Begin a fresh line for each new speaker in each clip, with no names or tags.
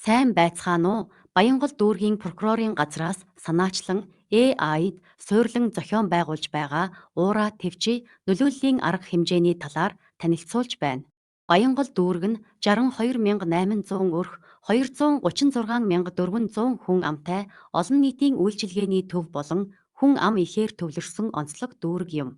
Сайн байцгаана уу? Баянгол дүүргийн прокурорын газраас санаачлан AI-д суйрлан зохион байгуулж байгаа уура твчий нөлөөллийн арга хэмжээний талаар танилцуулж байна. Баянгол дүүрэг нь 62,800 өрх 236,400 хүн амтай олон нийтийн үйлчилгээний төв болон хүн ам ихээр төвлөрсөн онцлог дүүрэг юм.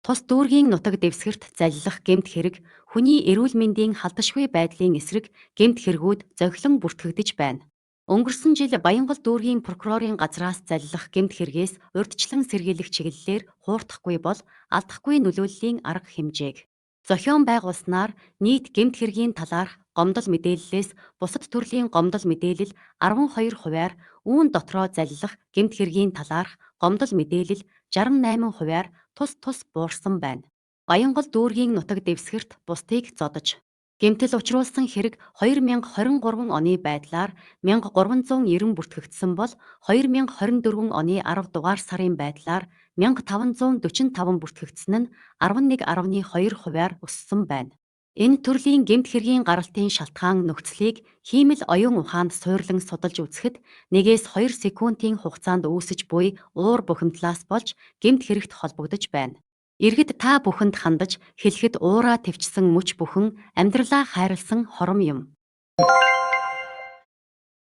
Тус дүүргийн нутаг дэвсгэрт залилах гэмт хэрэг, хүний эрүүл мэндийн халдашгүй байдлын эсрэг гэмт хэрэгүүд зохилон бүртгэгдэж байна. Өнгөрсөн жил Баянгол дүүргийн прокурорын газраас залилах гэмт хэрэгээс урьдчилан сэргийлэх чиглэлээр хуурдахгүй бол алдахгүй нөлөөллийн арга хэмжээг зохион байгуулснаар нийт гэмт хэргийн талаарх гомдол мэдээллээс бусад төрлийн гомдол мэдээлэл 12 хувиар, үүн дотроо залилах гэмт хэргийн талаарх гомдол мэдээлэл 68 хувиар тус тус буурсан байна. Баянгол дүүргийн нутаг дэвсгэрт бусдыг зодож гэмтэл учруулсан хэрэг 2023 оны байдлаар 1390 бүртгэгдсэн бол 2024 оны 10 дугаар сарын байдлаар 1545 бүртгэгдсэн нь 11.2 хувиар өссөн байна. Энэ төрлийн гэмт хэргийн гаралтын шалтгаан нөхцөлийг хиймэл оюун ухаанд суурлан судалж үзэхэд 1-2 секундын хугацаанд үүсэж буй уур бухимдлаас болж гэмт хэрэгт холбогдож байна. Иргэд та бүхэнд хандаж хэлэхэд уураа твчсэн мөч бүхэн амьдралаа хайрлсан хором юм.